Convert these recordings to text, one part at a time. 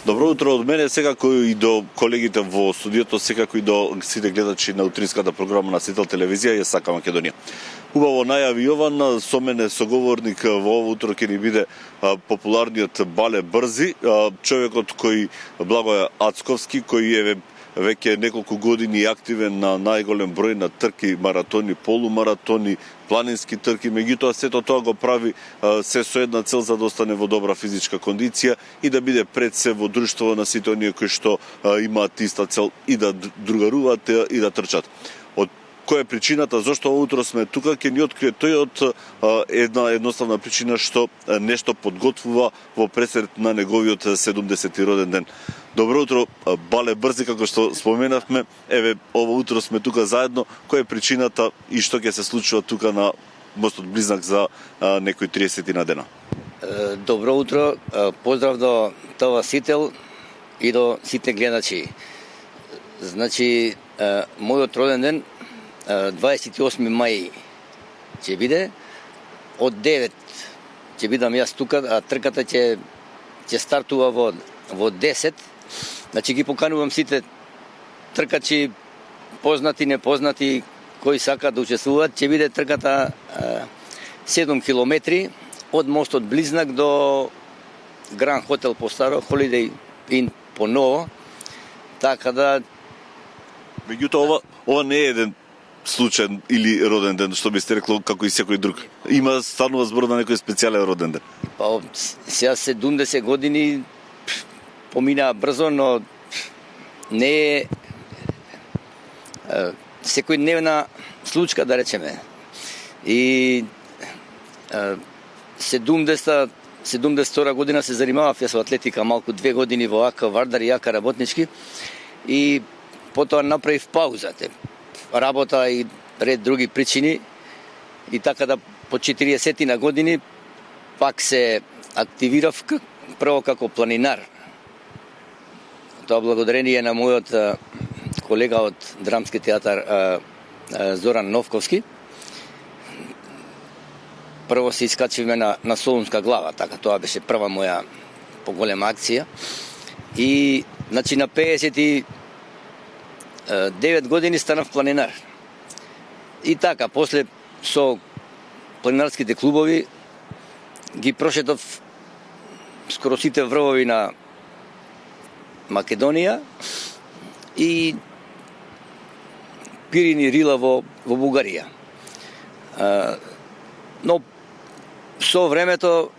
Добро утро од мене, секако и до колегите во студиото, секако и до сите гледачи на утринската програма на Сител телевизија и Сака Македонија. Убаво најави Јован, со мене соговорник во ово утро ќе ни биде популарниот Бале Брзи, човекот кој Благоје Ацковски, кој е веќе неколку години активен на најголем број на трки, маратони, полумаратони, планински трки, меѓутоа сето тоа го прави се со една цел за да остане во добра физичка кондиција и да биде пред се во друштво на сите оние кои што имаат иста цел и да другаруваат и да трчат. Од која е причината зашто утро сме тука, ќе ни открие тој од една едноставна причина што нешто подготвува во пресред на неговиот 70-ти роден ден. Добро утро, Бале Брзи, како што споменавме, еве ово утро сме тука заедно. Која е причината и што ќе се случува тука на мостот Близнак за некои 30 на дена? Добро утро, поздрав до ТВ Сител и до сите гледачи. Значи, мојот роден ден 28 мај ќе биде, од 9 ќе бидам јас тука, а трката ќе стартува во 10. Значи ги поканувам сите тркачи, познати, непознати, кои сакаат да учествуваат. Ќе биде трката 7 километри од мостот Близнак до Гранд Хотел по старо, Холидеј Ин по ново. Така да... Меѓутоа, ова не е еден случаен или роден ден, што би сте рекло како и секој друг. Има станува збор на некој специјален роден ден. Па, сега 70 години поминаа брзо, но не е секојдневна случка, да речеме. И 72 година се занимавав јас со атлетика, малку 2 години во АК Вардар и АК Работнички, и потоа направив пауза. Работа и ред други причини, и така да по 40 на години пак се активирав прво како планинар. Тоа благодарение на мојот колега од Драмски театар Зоран Новковски. Прво се искачивме на Солунска глава, така тоа беше прва моја поголема акција. И значи на 59 години станав планинар. И така, после со планинарските клубови ги прошетов скоро сите врвови на Македонија и Пирини Рила во Бугарија. Но со времето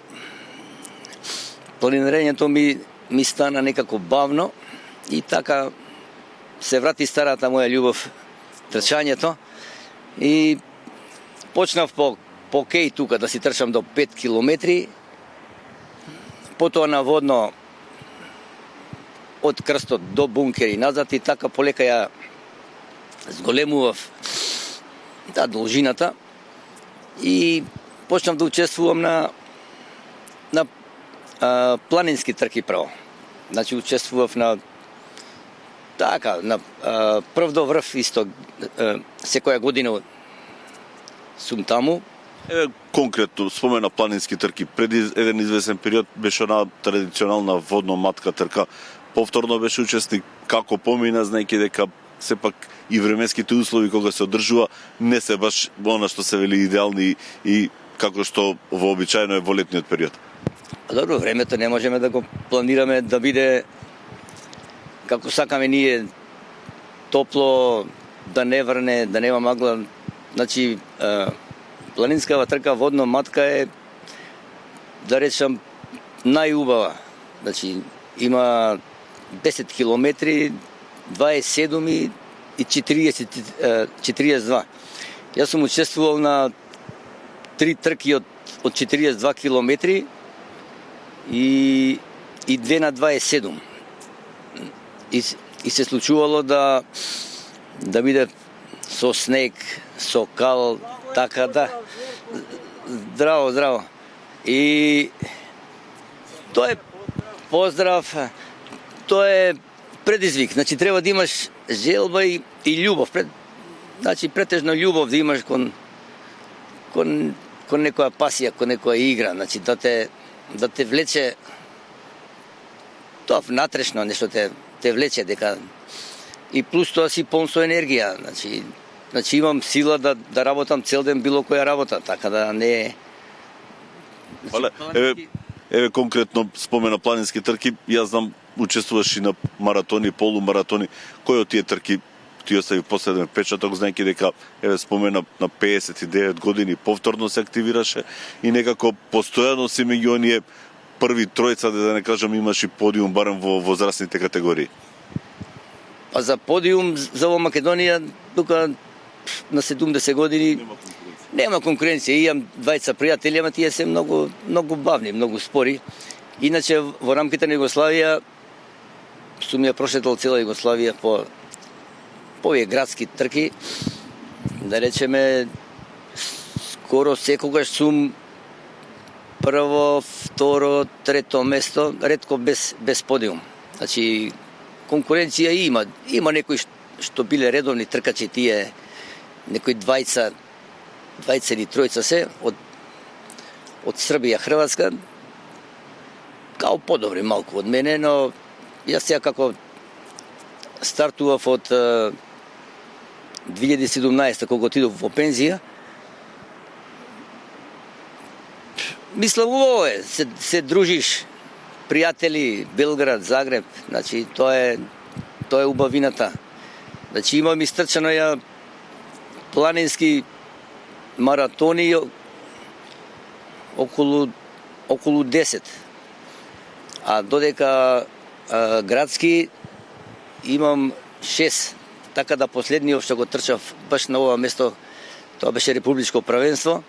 планинарењето ми стана некако бавно и така се врати старата моја љубов, трчањето, и почнав по кеј тука да си трчам до 5 километри, потоа наводно од крстот до бункер и назад, и така полека ја зголемував должината и почнав да учествувам на планински трки прво. Значи учествував на прв до врв исто, секоја година сум таму. Конкретно, спомена планински трки. Пред еден известен период беше на традиционална водно-матка трка. Повторно беше учесник. Како помина, знаејќи дека сепак и временските услови кога се одржува не се баш она што се вели идеални и како што вообичаено е во летниот период. Добро, времето не можеме да го планираме да биде како сакаме ние, топло, да не врне, да нема магла. Значи, планинскава трка водно матка е, да речам, најубава. Значи, има 10 километри, 27 и 42. Јас сум учествувал на 3 трки од 42 километри и 2 на 27. И се случувало да биде со снег, со кал, така да. Здраво. И тоа е поздрав, тоа е предизвик. Значи треба да имаш желба и љубов. Значи претежно љубов да имаш кон некоја пасија, кон некоја игра, значи да те влече тоа внатрешно нешто те влече дека и плюс тоа си полн со енергија, значи имам сила да работам цел ден било која работа, така да не е. Вале, еве конкретно спомена планински трки, јас знам учествуваш и на маратони, полумаратони. Кој од тие трки ти остави последен печаток, знаејќи дека еве спомена на 59 години повторно се активираше и некако постојано си меѓу оние први тројца, да не кажам, имаш и подиум барем во возрастните категории. А за подиум за во Македонија тука на 70 години нема конкуренција. Имам двајца пријатели, ама тие се многу бавни, многу спори. Иначе во рамките на Југославија сум ја прошетал цела Југославија по овие градски трки. Да речеме, скоро секогаш сум прво, второ, трето место, ретко без подиум. Значи, конкуренција има. Има некои што биле редовни тркачи, тие некои двајца или тројца се од Србија, Хрватска, као подобри малку од мене, но јас сега како стартував од 2017 кога отидов во пензија, мислам убаво е, се дружиш, пријатели, Белград, Загреб, значи тоа е убавината. Значи имам истрчано ја планински маратони околу 10. А додека градски имам 6. Така да последниот што го трчав баш на ова место, тоа беше републичко првенство.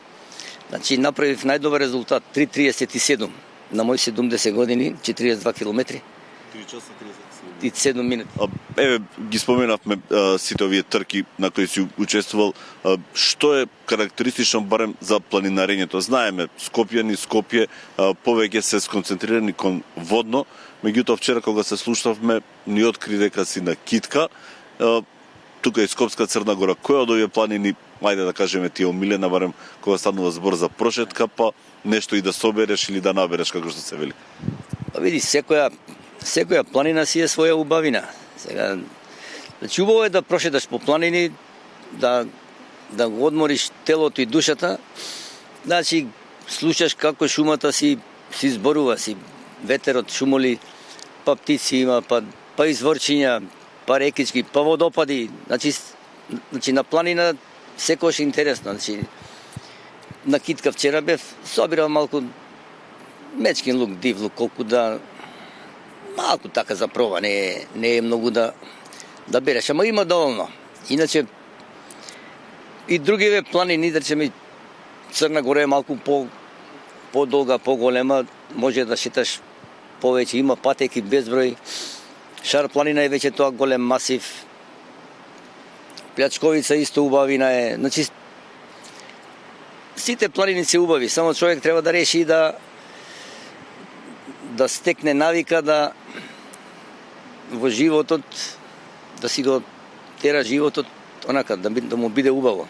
Значи направив најдобар резултат 3:37 на мои 70 години, 42 километри. 3 часа 37 минути. Еве ги споменавме сите овие трки на кои си учествувал. Што е карактеристично барем за планинарењето? Знаеме, Скопје повеќе се сконцентрирани кон водно, меѓутоа вчера кога се слушавме ни откри дека си на китка. Тука е Скопска, Црна Гора. Која од овие планини, ајде да кажеме, ти е омилена барем кога станува збор за прошетка, па нешто и да собереш или да набереш, како што се вели? Види, секоја планина си е своја убавина. Сега, значи убаво е да прошеташ по планини, да го одмориш телото и душата. Значи слушаш како шумата си зборува, ветерот шумоли, па птици има, па изворчиња, па рекички, па водопади. Значи на планина секојаш е интересно. Значи на китка вчера бев, собирав малку мечкин лук, див лук, колку да малку така за проба, не е многу да береш, ама има доволно. Иначе и другиве планини, да речеме, Црна Гора е малку подолга, поголема, може да шеташ повеќе, има патеки безброј. Шар планина е веќе тоа голем масив. Плячковица исто убавина е. Значи сите планини се убави, само човек треба да реши да стекне навика да во животот да си го тера животот онака да му биде убаво.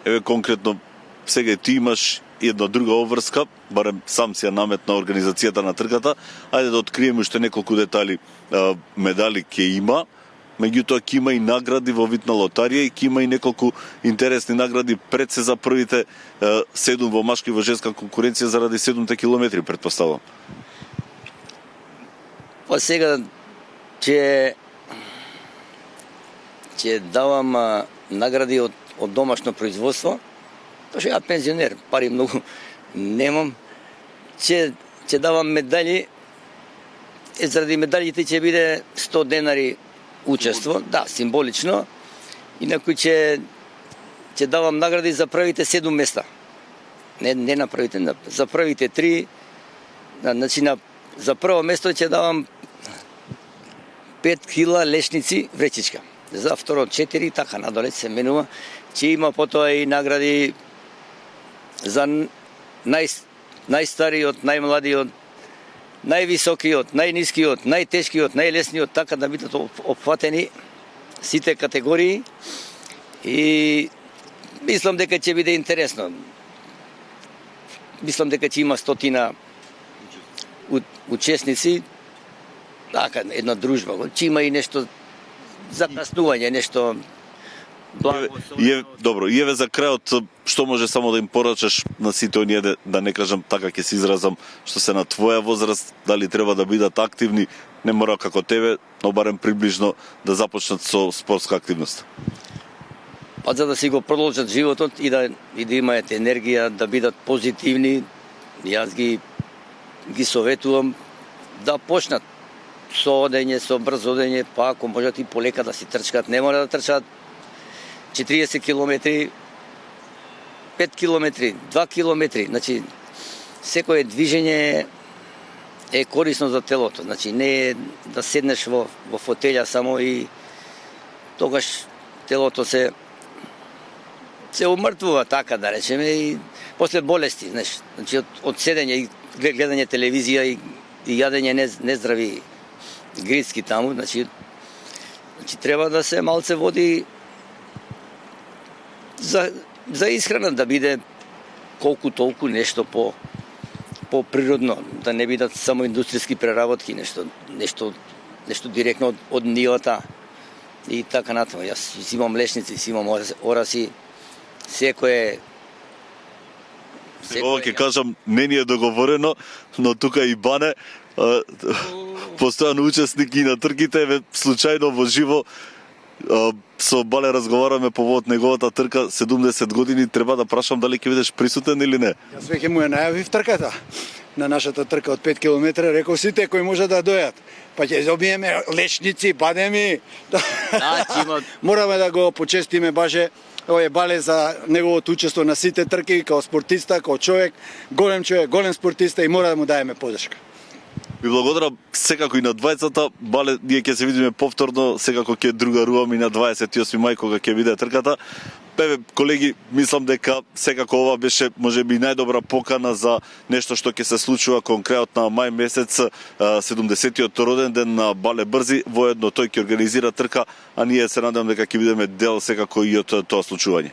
Еве конкретно сега ти имаш една друга обврска, барем сам си ја наметна организацијата на трката. Ајде да откриеме уште неколку детали. Медали ќе има, меѓутоа ќе има и награди во вид на лотарија и ќе има и неколку интересни награди пред се за првите 7 во машка и во женска конкуренција заради 7 километри, претпоставам. Па сега ќе давам награди од домашно производство. Пошто ја пензионер, пари многу немам. Ќе давам медали. Заради медалите ќе биде 100 денари учество, да, символично. Инаку ќе давам награди за првите 7 места. Не на првите, за првите 3. Значи за прво место ќе давам 5000 лешници вречичка. За второ 4, така надоле се менува. Ќе има потоа и награди за најстариот, најмладиот, највисокиот, најнискиот, најтешкиот, најлесниот, така да бидат опфатени сите категории и мислам дека ќе биде интересно. Мислам дека ќе има 100 учесници. така една дружба, че има и нешто закаснување, нешто благо. Добро, и еве за крајот, што може само да им порачаш на сите оние, да не кажам така ќе се изразам, што се на твоја возраст, дали треба да бидат активни, не мора како тебе, но барем приближно да започнат со спортска активност? Па за да си го продолжат животот и да имаат енергија, да бидат позитивни, јас ги советувам да почнат со одење, со брзо одење, па ако можат и полека да си трчкат, не мора да трчат 40 километри, 5 километри, 2 километри, значи секое движење е корисно за телото, значи не е да седнеш во фотелја само и тогаш телото се умртвува, така да речеме, и после болести, знаеш, значи од седење и гледање телевизија и јадење нездрави грицки таму, значи треба да се малце води за исхрана, да биде колку толку нешто по природно, да не бидат само индустријски преработки, нешто директно од нивата и така натаму. Јас си имам лешници, си имам ораси, секое. Ова ќе кажам, не ни е договорено, но тука и Бане, постојано учесник и на трките, еве случајно во живо со Бале разговараме повод неговата трка 70 години, треба да прашам дали ќе бидеш присутен или не. Јас веќе му ја најавив трката. На нашата трка од 5 км, реков сите кои може да дојат. Па ќе добиеме лешници, бадеми. Мораме да го почестиме баже овој Бале за неговото учество на сите трки, као спортиста, као човек, голем спортиста и мора да му даеме поддршка. Ви благодарам секако и на двајцата. Бале, ние ќе се видиме повторно, секако ќе другаруваме и на 28 мај кога ќе биде трката. Еве, колеги, мислам дека секако ова беше можеби најдобра покана за нешто што ќе се случува кон крајот на мај месец, 70-тиот роден ден на Бале Брзи. Воедно тој ќе организира трка, а ние се надевам дека ќе бидеме дел секако и од тоа случување.